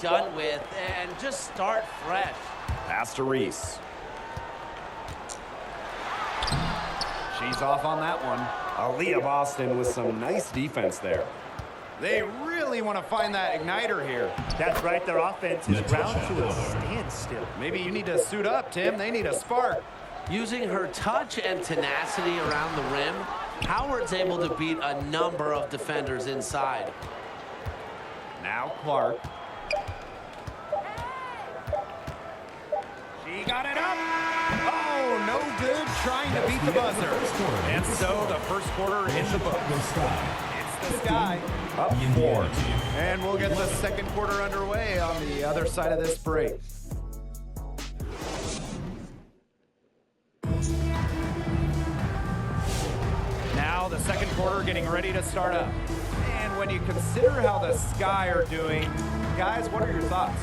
done with and just start fresh. Pass to Reese. She's off on that one. Aaliyah Boston with some nice defense there. They really want to find that igniter here. That's right. Their offense is ground to a standstill. Maybe you need to suit up, Tim. They need a spark. Using her touch and tenacity around the rim, Howard's able to beat a number of defenders inside. Now Clark. She got it up. Oh, no good trying to beat the buzzer. And so the first quarter in the books. It's the Sky up 4. And we'll get the second quarter underway on the other side of this break. Now the second quarter getting ready to start up. And when you consider how the Sky are doing, guys, what are your thoughts?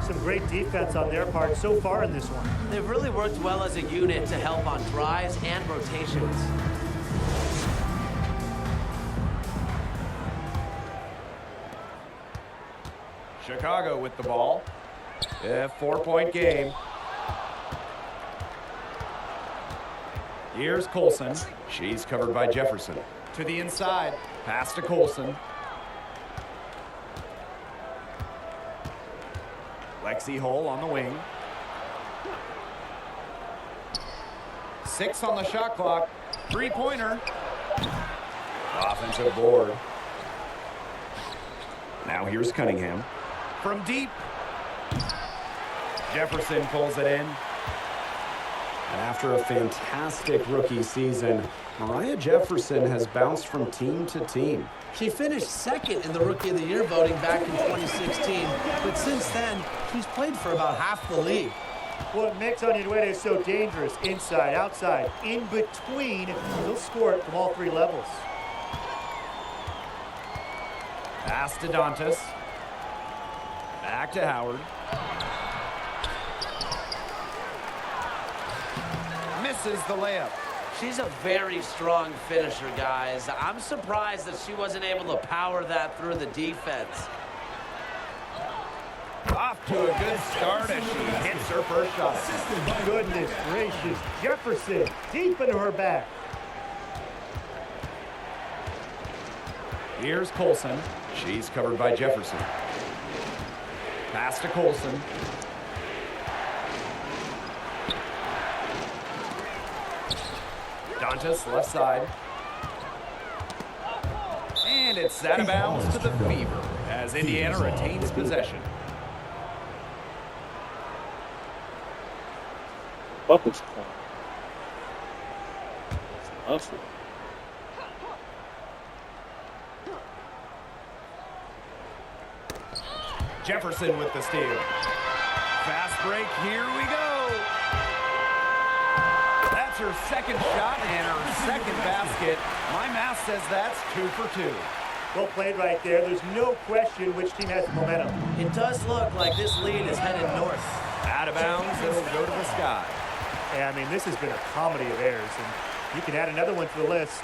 Some great defense on their part so far in this one. They've really worked well as a unit to help on drives and rotations. Chicago with the ball. A 4-point game. Here's Colson. She's covered by Jefferson. To the inside. Pass to Colson. Lexi Hull on the wing. 6 on the shot clock. 3-pointer. Offensive board. Now here's Cunningham. From deep. Jefferson pulls it in. And after a fantastic rookie season, Mariah Jefferson has bounced from team to team. She finished second in the Rookie of the Year voting back in 2016, but since then, she's played for about half the league. What makes Onyenwere is so dangerous, inside, outside, in between, he'll score it from all 3 levels. Pass to Dantas. Back to Howard. Misses the layup. She's a very strong finisher, guys. I'm surprised that she wasn't able to power that through the defense. Off to a good start as she hits her first shot. Goodness gracious. Jefferson deep into her back. Here's Colson. She's covered by Jefferson. Pass to Colson. Dantas left side. And it's out of bounds to the Fever as Indiana retains possession. Fuck is awesome. Jefferson with the steal. Fast break, here we go. That's her second shot and her second basket. My math says that's 2 for 2. Well played right there. There's no question which team has the momentum. It does look like this lead is headed north. Out of bounds, it'll go to the Sky. Yeah, I mean, this has been a comedy of errors, and you can add another one to the list.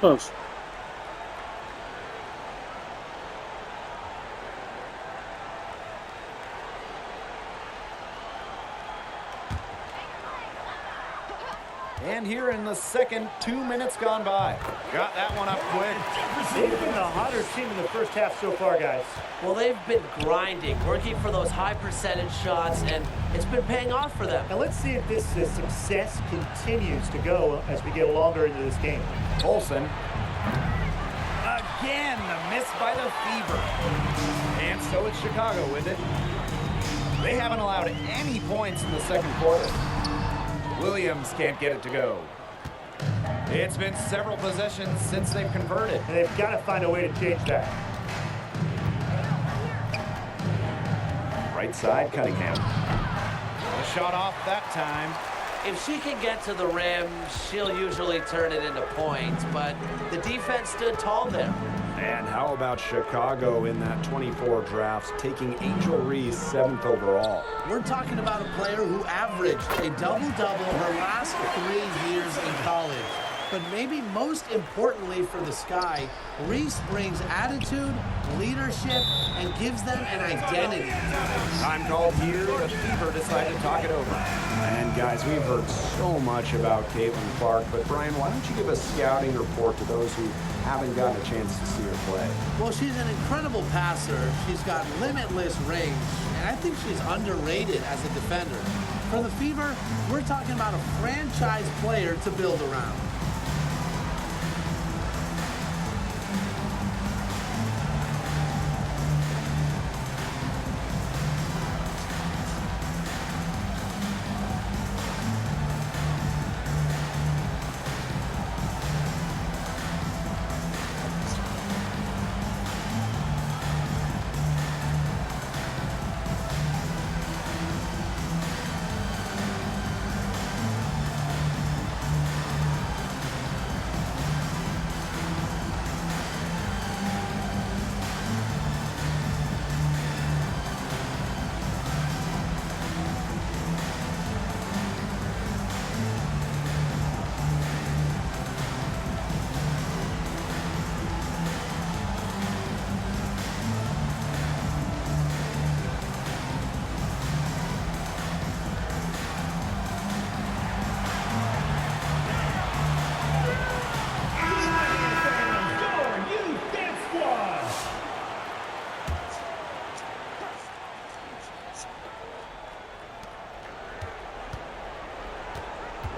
Close. And here in the second, 2 minutes gone by. Got that one up quick. They've been the hotter team in the first half so far, guys. Well, they've been grinding, working for those high percentage shots, and it's been paying off for them. Now let's see if this success continues to go as we get longer into this game. Olsen. Again, the miss by the Fever. And so it's Chicago with it. They haven't allowed any points in the second quarter. Williams can't get it to go. It's been several possessions since they've converted. And they've got to find a way to change that. Right side, Cunningham. The shot off that time. If she can get to the rim, she'll usually turn it into points, but the defense stood tall there. And how about Chicago in that 24 drafts, taking Angel Reese 7th overall? We're talking about a player who averaged a double-double her last 3 years in college. but maybe most importantly for the Sky, Reese brings attitude, leadership, and gives them an identity. Time called here. The Fever decided to talk it over. And guys, we've heard so much about Caitlin Clark, but Brian, why don't you give a scouting report to those who haven't gotten a chance to see her play? Well, she's an incredible passer. She's got limitless range, and I think she's underrated as a defender. For the Fever, we're talking about a franchise player to build around.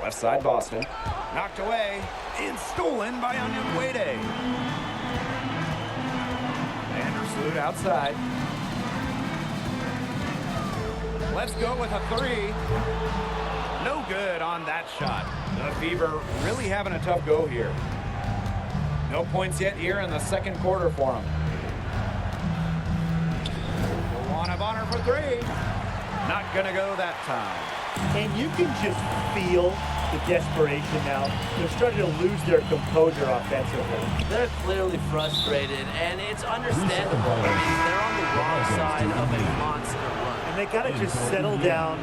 Left side Boston. Knocked away and stolen by Onyenwere. Vandersloot outside. Let's go with a three. No good on that shot. The Fever really having a tough go here. No points yet here in the second quarter for them. Luana Bonner for three. Not gonna go that time. And you can just feel the desperation now. They're starting to lose their composure offensively. They're clearly frustrated, and it's understandable. I mean, they're on the wrong side of a monster run. And they got to just settle down,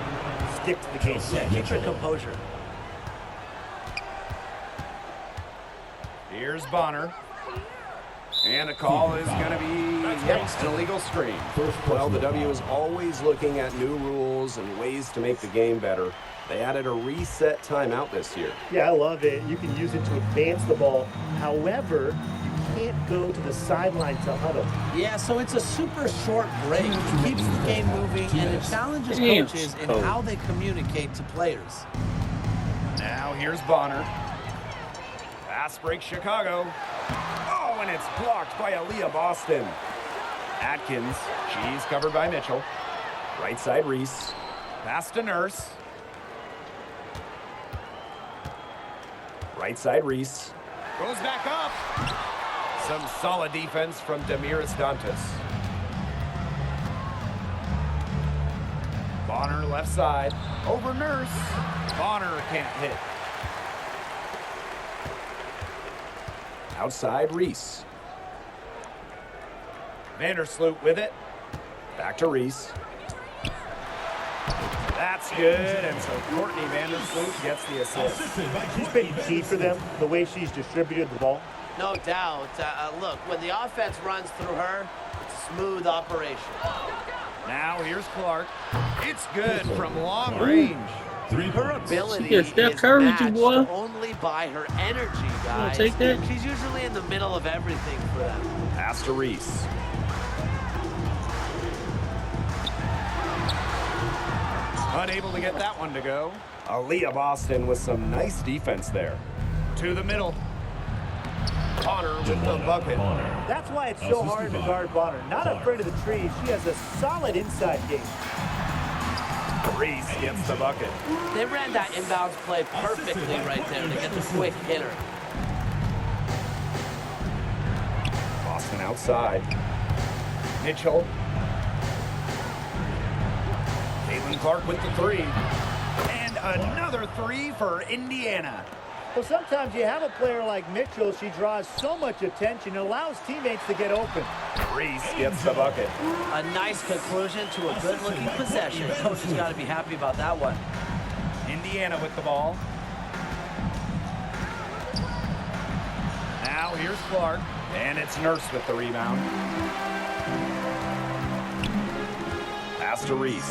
stick to the game. Yeah, keep your composure. Here's Bonner. And the call is going to be against an illegal screen. Well, the W is always looking at new rules and ways to make the game better. They added a reset timeout this year. Yeah, I love it. You can use it to advance the ball. However, you can't go to the sideline to huddle. Yeah, so it's a super short break. It keeps the game moving, and it challenges Damn. coaches in how they communicate to players. Now here's Bonner. Fast break Chicago. Oh, and it's blocked by Aaliyah Boston. Atkins. She's covered by Mitchell. Right side Reese. Pass to Nurse. Right side Reese. Goes back up. Some solid defense from Damiris Dantas. Bonner left side. Over Nurse. Bonner can't hit. Outside Reese. Vandersloot with it. Back to Reese. That's good, and so Courtney Vandersloot gets the assist. She's been key for them, the way she's distributed the ball. No doubt. Look, when the offense runs through her, it's a smooth operation. Now here's Clark. It's good from long range. Her ability Yeah, is Steph Curry, you matched boy. only by her energy, guys. take that? She's usually in the middle of everything for them. Pass to Reese. Unable to get that one to go. Aaliyah Boston with some nice defense there. To the middle. Bonner with the bucket. That's why it's so hard to guard Bonner. Not afraid of the trees. She has a solid inside game. Reese gets the bucket. They ran that inbounds play perfectly right there to get the quick hitter. Boston outside. Mitchell. Caitlin Clark with the three. And another three for Indiana. Well, sometimes you have a player like Mitchell. She draws so much attention, allows teammates to get open. Reese gets the bucket. A nice conclusion to a good-looking possession. Coach has got to be happy about that one. Indiana with the ball. Now here's Clark, and it's Nurse with the rebound. Pass to Reese.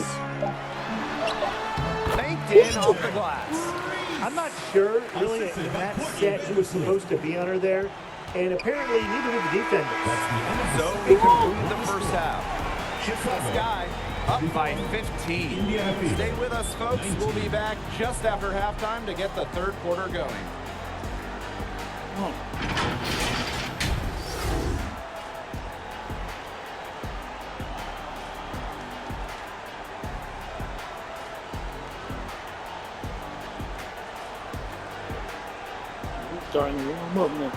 Banked in off the glass. I'm not sure, really, in that set who was supposed to be on her there, and apparently neither were the defenders. So we conclude the first half. Chips in the sky, up by 15. Stay with us, folks. We'll be back just after halftime to get the third quarter going. Starting to warm up now.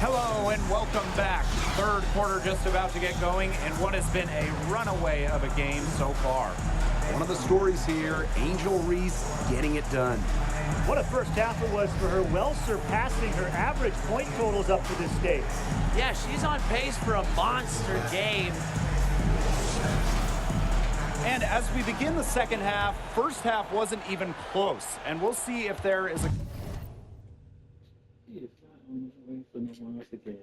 Hello and welcome back. Third quarter just about to get going and what has been a runaway of a game so far. One of the stories here, Angel Reese getting it done. What a first half it was for her, well surpassing her average point totals up to this stage. Yeah, she's on pace for a monster game. And as we begin the second half, first half wasn't even close. And we'll see if there is a... For no one else again.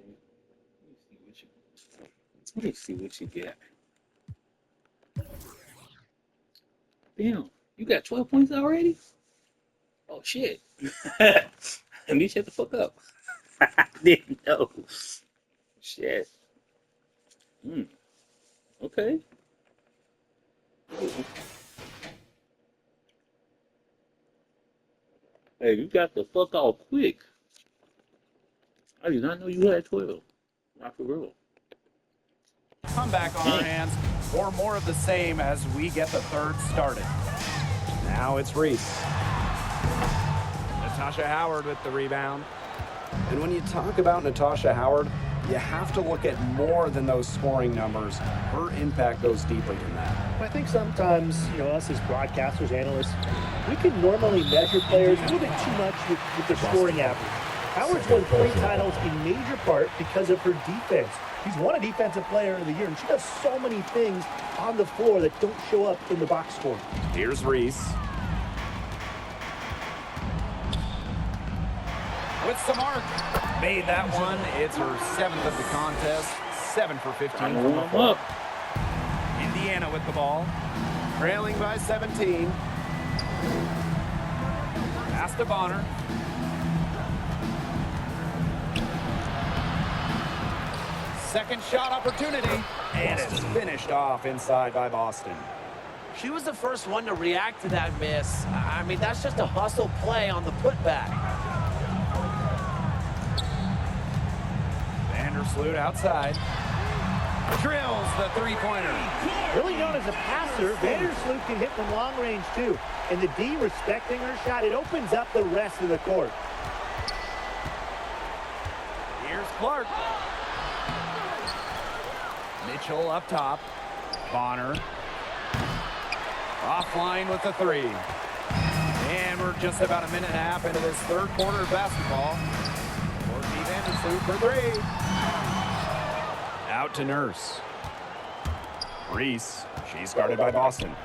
Let me see what you get. Damn, you got 12 points already? Oh shit. Let me shut the fuck up. I didn't know. Shit. Okay. Hey, you got the fuck off quick. I did not know you had 12. Not for real. comeback on our hands, or more of the same as we get the third started. Now it's Reese. Natasha Howard with the rebound. And when you talk about Natasha Howard, you have to look at more than those scoring numbers. Her impact goes deeper than that. I think sometimes, us as broadcasters, analysts, we can normally measure players a little bit too much with their scoring average. Howard's won 3 titles in major part because of her defense. She's won a Defensive Player of the Year, and she does so many things on the floor that don't show up in the box score. Here's Reese. With some mark. Made that one. It's her 7th of the contest. 7 for 15 from the floor. Indiana with the ball. Trailing by 17. Pass to Bonner. Second shot opportunity. And it's finished off inside by Boston. She was the first one to react to that miss. I mean, that's just a hustle play on the putback. Vandersloot outside. Drills the three-pointer. Really known as a passer, Vandersloot can hit from long range too. And the D respecting her shot, it opens up the rest of the court. Here's Clark. Mitchell up top. Bonner. Offline with the three. And we're just about a minute and a half into this third quarter of basketball. Courtney Vandersloot for three. Out to Nurse. Reese. She's guarded by Boston.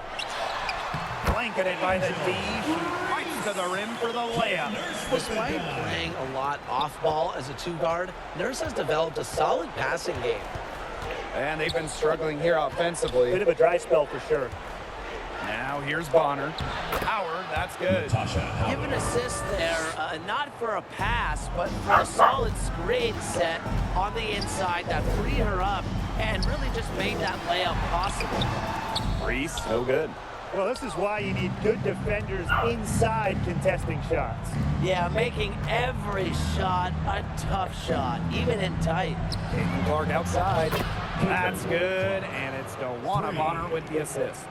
Blanketed by the D. She fights to the rim for the layup. Despite playing a lot off ball as a 2-guard, Nurse has developed a solid passing game. And they've been struggling here offensively. Bit of a dry spell for sure. Now here's Bonner. Howard, that's good. Give an assist there, not for a pass, but for a solid screen set on the inside that freed her up and really just made that layup possible. Reese, no good. Well, this is why you need good defenders inside contesting shots. Yeah, making every shot a tough shot, even in tight. Caitlin Clark outside. That's good, and it's Dawana Bonner with the assist.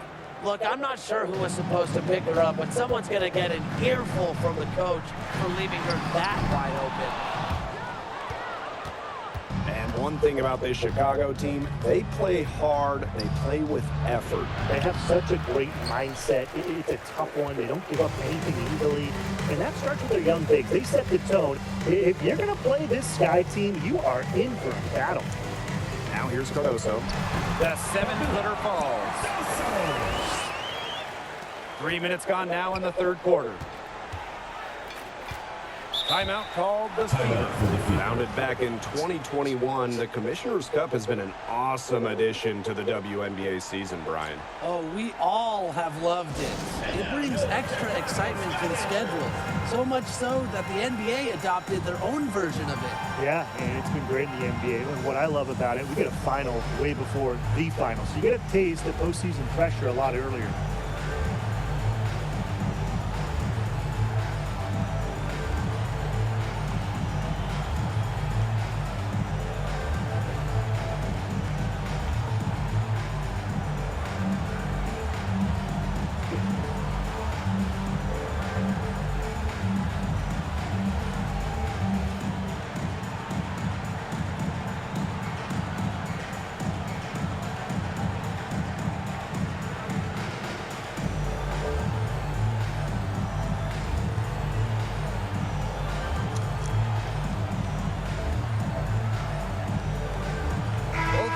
Look, I'm not sure who was supposed to pick her up, but someone's going to get an earful from the coach for leaving her that wide One thing about this Chicago team, they play hard, they play with effort. They have such a great mindset. It's a tough one. They don't give up anything easily. And that starts with their young bigs. They set the tone. If you're going to play this Sky team, you are in for a battle. Now here's Cardoso. The 7-footer falls. 3 minutes gone now in the third quarter. Timeout called the Fever. Founded back in 2021, the Commissioner's Cup has been an awesome addition to the WNBA season, Brian. Oh, we all have loved it. It brings extra excitement to the schedule. So much so that the NBA adopted their own version of it. Yeah, and it's been great in the NBA. And what I love about it, we get a final way before the final. So you get a taste of postseason pressure a lot earlier.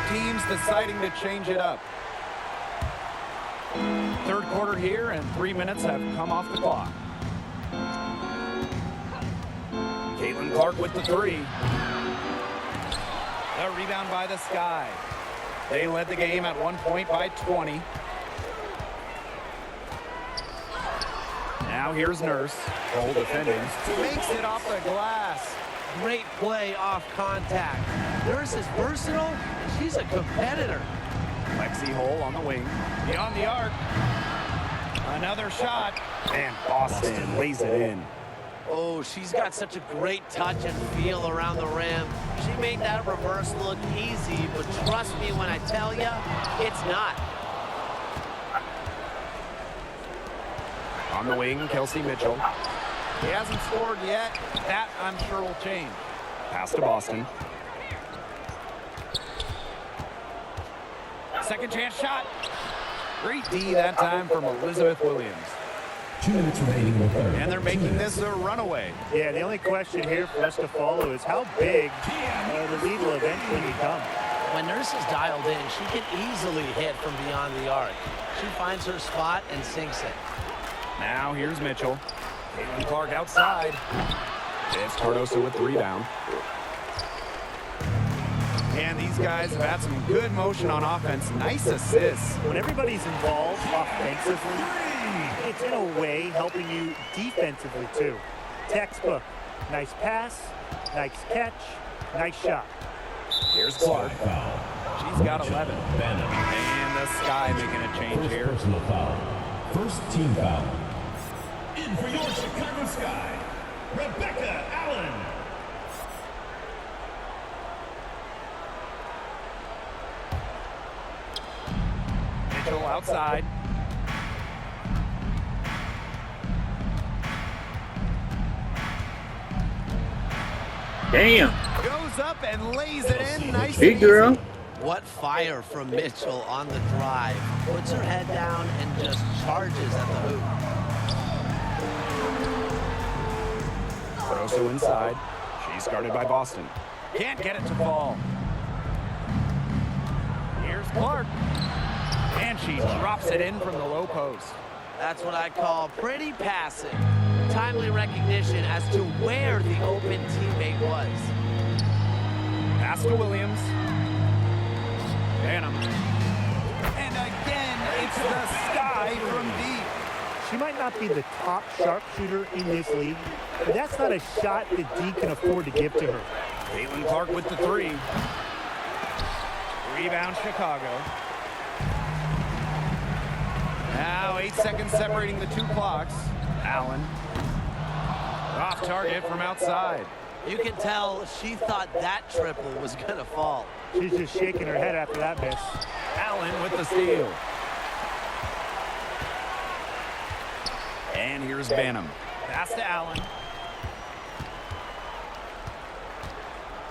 Teams deciding to change it up. Third quarter here, and 3 minutes have come off the clock. Caitlin Clark with the three. The rebound by the Sky. They led the game at 1 point by 20. Now here's Nurse. Goal defending. Makes it off the glass. Great play off contact. Nurse is versatile, and she's a competitor. Lexi Hole on the wing. Beyond the arc. Another shot. And Boston lays it in. Oh, she's got such a great touch and feel around the rim. She made that reverse look easy, but trust me when I tell you, it's not. On the wing, Kelsey Mitchell. He hasn't scored yet. That, I'm sure, will change. Pass to Boston. Second chance shot. Great D that time from Elizabeth Williams. 2 minutes remaining in the third. And they're making this a runaway. Yeah, the only question here for us to follow is how big the lead will eventually become. When Nurse is dialed in, she can easily hit from beyond the arc. She finds her spot and sinks it. Now here's Mitchell. Caitlin Clark outside. It's Cardoso with the rebound. And these guys have had some good motion on offense. Nice assists. When everybody's involved offensively, it's in a way helping you defensively too. Textbook. Nice pass, nice catch, nice shot. Here's Clark. She's got 11. And the Sky making a change here. Personal foul. First team foul. In for your Chicago Sky, Rebecca Allen. Mitchell outside. Damn. Goes up and lays it in. Nice. Big girl. What fire from Mitchell on the drive. Puts her head down and just charges at the hoop. Cardoso inside. She's guarded by Boston. Can't get it to fall. Here's Clark. And she drops it in from the low post. That's what I call pretty passing. Timely recognition as to where the open teammate was. Pass to Williams. Banham. And again, it's the Sky from deep. She might not be the top sharpshooter in this league, but that's not a shot that D can afford to give to her. Caitlin Clark with the three. Rebound Chicago. Now 8 seconds separating the two clocks. Allen. Off target from outside. You can tell she thought that triple was gonna fall. She's just shaking her head after that miss. Allen with the steal. And here's Banham. Pass to Allen.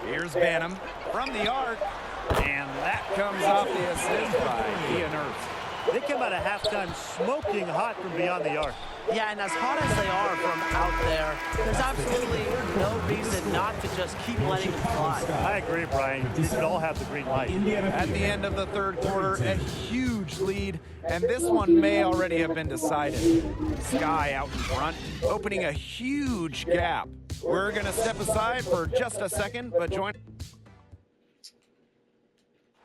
Here's Banham. from the arc. And that comes off the assist by Kia Nurse. They come out of halftime smoking hot from beyond the arc. Yeah, and as hot as they are from out there, there's absolutely no reason not to just keep letting them fly. I agree, Brian. They should all have the green light. At the end of the third quarter, a huge lead, and this one may already have been decided. Sky out in front, opening a huge gap. We're going to step aside for just a second, but join.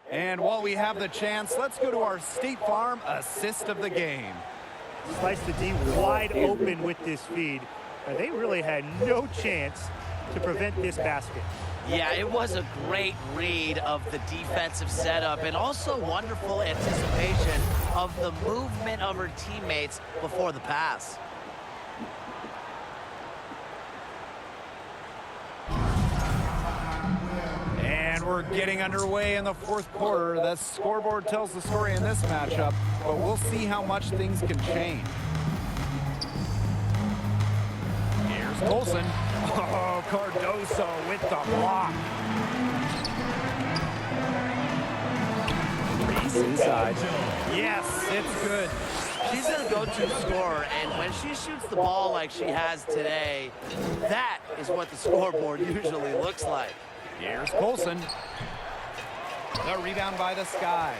And while we have the chance, let's go to our State Farm assist of the game. Slice the D wide open with this feed. And they really had no chance to prevent this basket. Yeah, it was a great read of the defensive setup and also wonderful anticipation of the movement of her teammates before the pass. And we're getting underway in the fourth quarter. The scoreboard tells the story in this matchup, but we'll see how much things can change. Here's Colson. Oh, Cardoso with the block. Reese inside. Yes, it's good. She's a go-to scorer, and when she shoots the ball like she has today, that is what the scoreboard usually looks like. Here's Colson. The rebound by the Sky.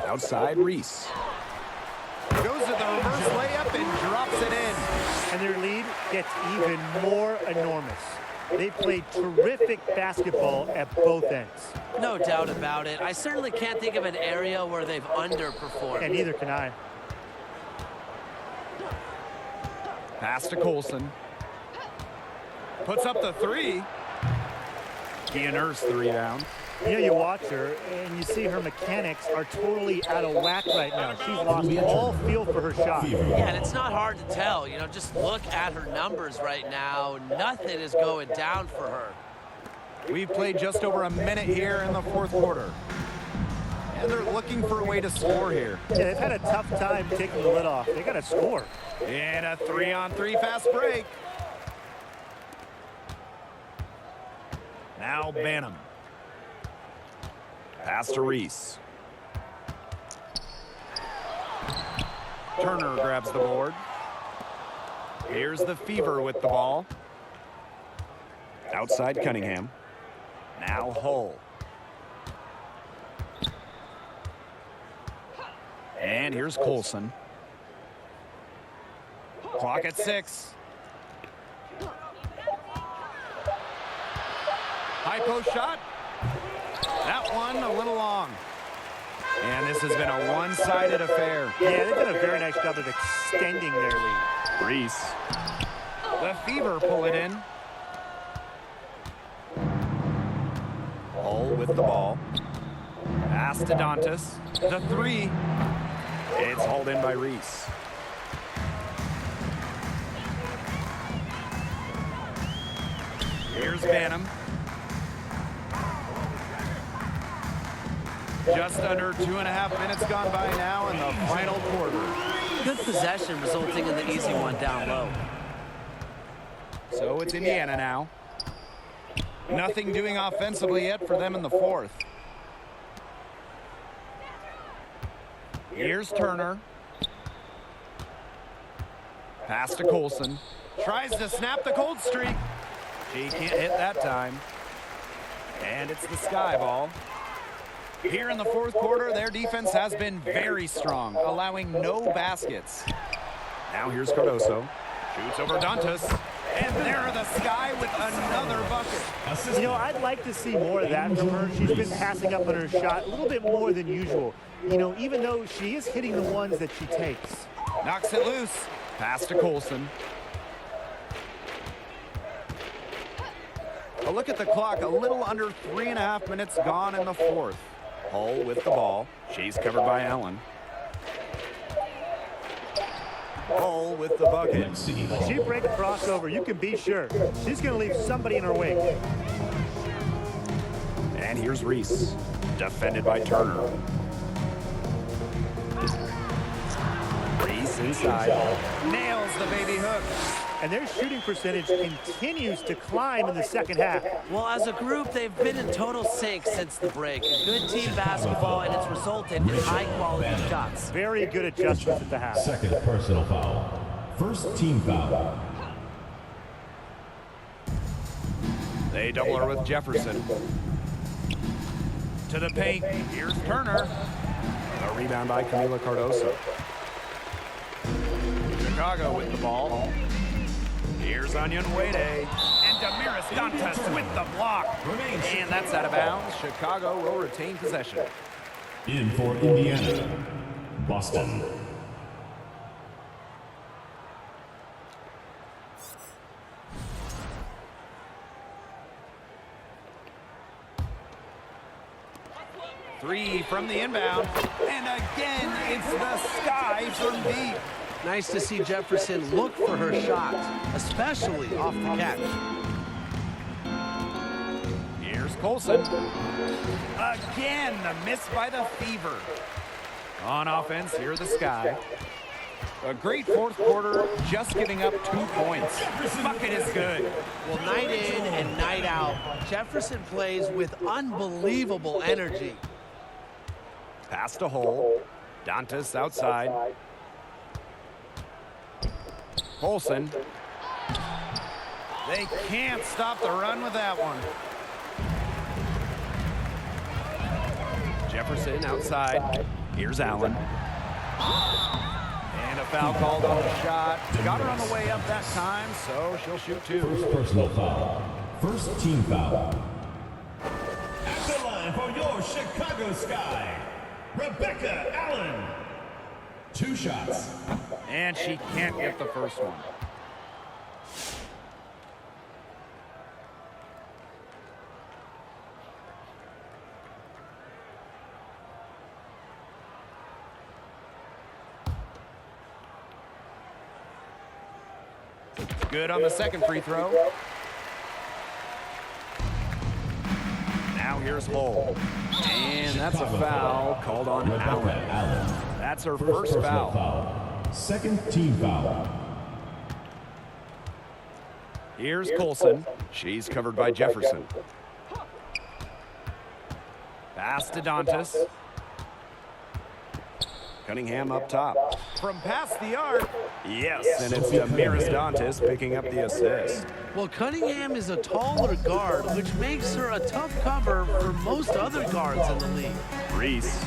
Outside Reese. Goes to the reverse layup and drops it in. And their lead gets even more enormous. They played terrific basketball at both ends. No doubt about it. I certainly can't think of an area where they've underperformed. And neither can I. Pass to Colson. Puts up the three. Kia Nurse the rebound. You know, you watch her and you see her mechanics are totally out of whack right now. She's lost all feel for her shot. Yeah, and it's not hard to tell. You know, just look at her numbers right now. Nothing is going down for her. We've played just over a minute here in the fourth quarter. And they're looking for a way to score here. Yeah, they've had a tough time taking the lid off. They got to score. And a 3-on-3 fast break. Now Banham. Pass to Reese. Turner grabs the board. Here's the Fever with the ball. Outside Cunningham. Now Hull. And here's Colson. Clock at 6. High post shot. That one a little long. And this has been a one-sided affair. Yeah, they've done a very nice job of extending their lead. Reese. The Fever pull it in. Hull with the ball. Pass to Dantas. The three. It's hauled in by Reese. Here's Banham. Just under 2.5 minutes gone by now in the final quarter. Good possession resulting in the easy one down low. So it's Indiana now. Nothing doing offensively yet for them in the fourth. Here's Turner. Pass to Colson. Tries to snap the cold streak. She can't hit that time. And it's the Sky ball. Here in the fourth quarter, their defense has been very strong, allowing no baskets. Now here's Cardoso. Shoots over Dantas. And there the Sky with another bucket. You know, I'd like to see more of that from her. She's been passing up on her shot a little bit more than usual. You know, even though she is hitting the ones that she takes. Knocks it loose. Pass to Colson. A look at the clock, a little under 3.5 minutes gone in the fourth. Hull with the ball. She's covered by Allen. Hull with the bucket. When she breaks a crossover, you can be sure she's going to leave somebody in her wake. And here's Reese, defended by Turner. Reese inside. Nails the baby hook. And their shooting percentage continues to climb in the second half. Well, as a group, they've been in total sync since the break. Good team basketball, and it's resulted in high-quality shots. Very good adjustments at the half. Second personal foul. First team foul. They double her with Jefferson. To the paint. Here's Turner. A rebound by Camila Cardoso. Chicago with the ball. Here's Onion Wade. And Damaris Dantas with the block. And that's out of bounds. Chicago will retain possession. In for Indiana. Boston. Three from the inbound. And again, it's the Sky from deep. Nice to see Jefferson look for her shots, especially off the catch. Here's Colson. Again, the miss by the Fever. On offense, here the Sky. A great fourth quarter, just giving up 2 points. Bucket is good. Well, night in and night out, Jefferson plays with unbelievable energy. Pass to Hole. Dantas outside. Colson. They can't stop the run with that one. Jefferson outside. Here's Allen. And a foul called on the shot. Got her on the way up that time, so she'll shoot 2. First personal foul. First team foul. At the line for your Chicago Sky, Rebecca Allen. 2 shots. And she can't get the first one. Good on the second free throw. Now here's Hole. And that's a foul called on Allen. That's her first foul. Second team foul. Here's Colson. She's covered by Jefferson. Pass to Dantas. Cunningham up top. From past the arc. Yes, and it's Damaris Dantas picking up the assist. Well, Cunningham is a taller guard, which makes her a tough cover for most other guards in the league. Reese.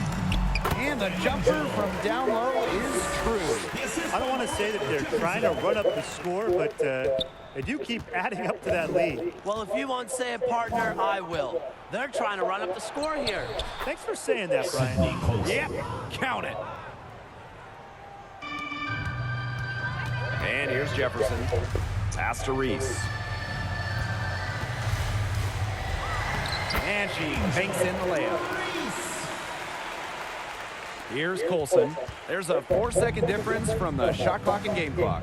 And the jumper from down low is true. I don't want to say that they're trying to run up the score, but they do keep adding up to that lead. Well, if you won't say it, partner, I will. They're trying to run up the score here. Thanks for saying that, Brian. Yep, count it. And here's Jefferson. Pass to Reese. And she banks in the layup. Here's Colson. There's a 4-second difference from the shot clock and game clock.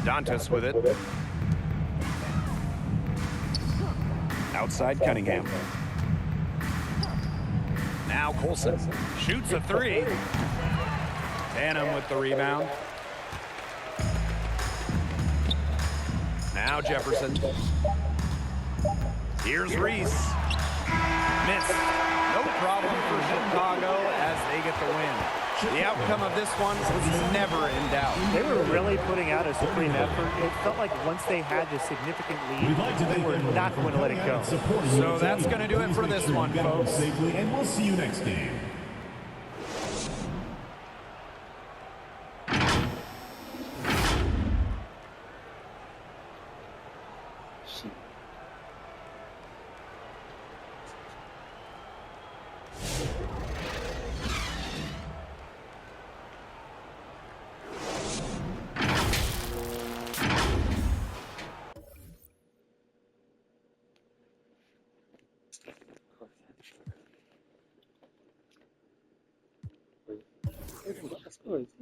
Dantas with it. Outside Cunningham. Now Colson shoots a 3. Tatum with the rebound. Now Jefferson. Here's Reese. Missed. No problem for Chicago as they get the win. The outcome of this one was never in doubt. They were really putting out a supreme effort. It felt like once they had this significant lead, they were not going to let it go. So that's going to do it for this one, folks. Safely, and we'll see you next game.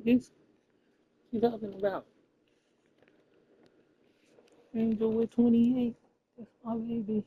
He's talking about Angel with 28. That's my baby.